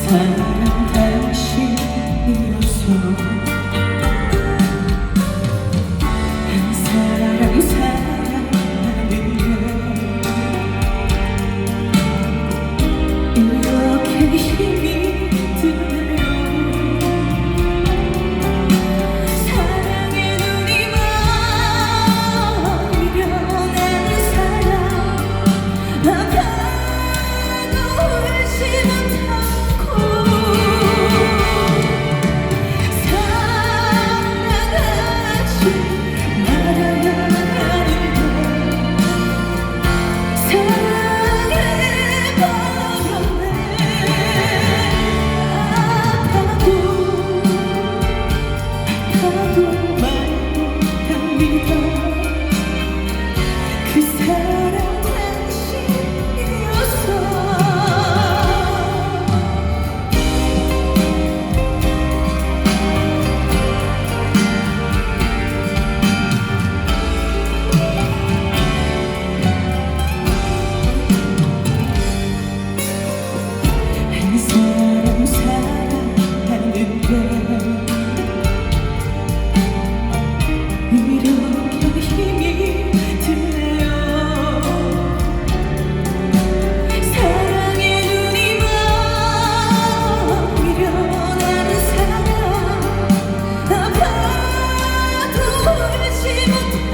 사랑 당신이어서 한 사람 사랑하는 게 이렇게 힘이 드네요. 사랑의 눈이 멀려나는 사람 아파도 울지 못하고 사랑하지 말아야 하는데 아파도 말 못합니다. 그 사람 당신이었어. 한 사람 사랑하는 게 이렇게 힘이 드네요. 사랑의 눈이 멀려나는 사람 아파도 울지 못하고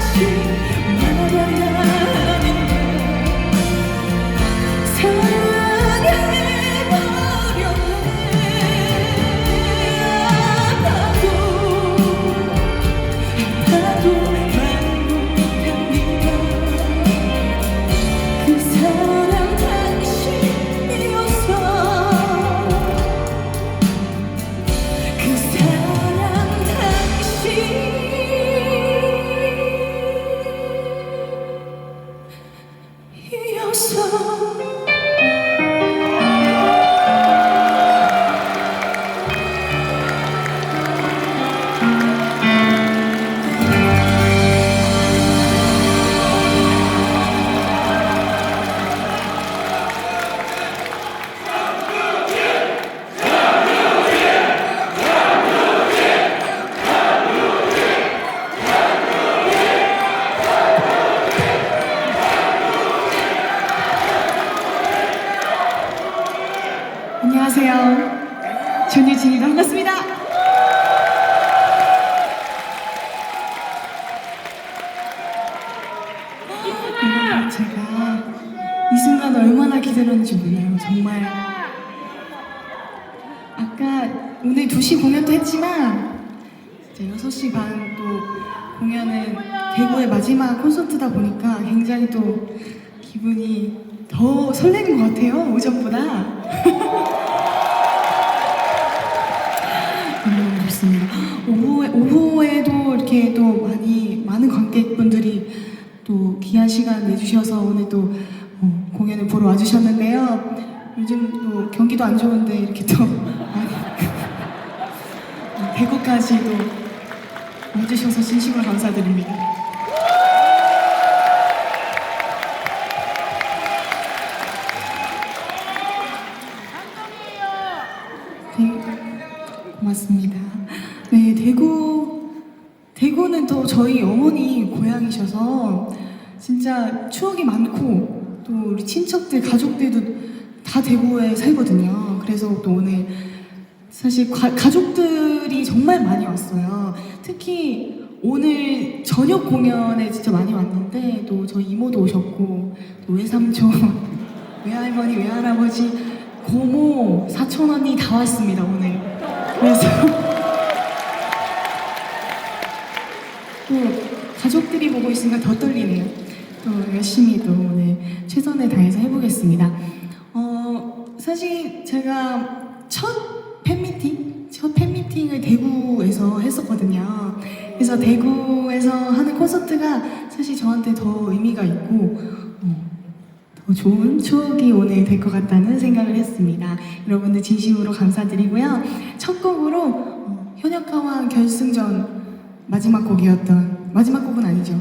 사랑하지 말아야 하는데 안녕하세요. 전유진이 반갑습니다. 여러분, 제가 이 순간 얼마나 기다렸는지 몰라요. 정말 아까 오늘 2시 공연도 했지만 이제 6시 반 또 공연은 대구의 마지막 콘서트다 보니까 굉장히 또 기분이 더 설레는 것 같아요. 오전보다. 너무 좋습니다. 오후에도 이렇게 또 많은 관객분들이 또 귀한 시간 내주셔서 오늘 또 공연을 보러 와주셨는데요. 요즘 또 경기도 안 좋은데 이렇게 또 대구까지도 와주셔서 진심으로 감사드립니다. 고맙습니다. 네, 대구는 또 저희 어머니 고향이셔서 진짜 추억이 많고 또 우리 친척들, 가족들도 다 대구에 살거든요. 그래서 또 오늘 사실 가족들이 정말 많이 왔어요. 특히 오늘 저녁 공연에 진짜 많이 왔는데 또 저희 이모도 오셨고 또 외삼촌, 외할머니, 외할아버지, 고모, 사촌 언니 다 왔습니다 오늘. 그래서 또 가족들이 보고 있으니까 더 떨리네요. 또 열심히 또 오늘 최선을 다해서 해보겠습니다. 사실 제가 첫 팬미팅을 대구에서 했었거든요. 그래서 대구에서 하는 콘서트가 사실 저한테 더 의미가 있고 더 좋은 추억이 오늘 될 것 같다는 생각을 했습니다. 여러분들 진심으로 감사드리고요. 첫 곡으로 현역가왕 결승전 마지막 곡은 아니죠.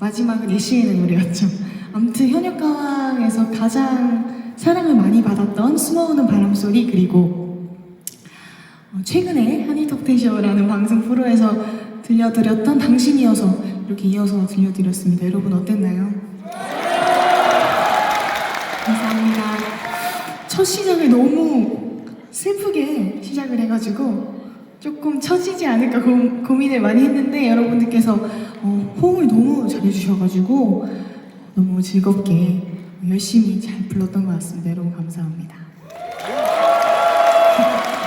마지막은 애쉬의 노래였죠. 아무튼 현역가왕에서 가장 사랑을 많이 받았던 숨어오는 바람소리, 그리고 최근에 한일톡텐쇼라는 방송 프로에서 들려드렸던 당신이어서, 이렇게 이어서 들려드렸습니다. 여러분 어땠나요? 감사합니다. 첫 시작을 너무 슬프게 시작을 해가지고 조금 처지지 않을까 고민을 많이 했는데, 여러분들께서 호응을 너무 잘해주셔가지고 너무 즐겁게 열심히 잘 불렀던 것 같습니다. 여러분 감사합니다.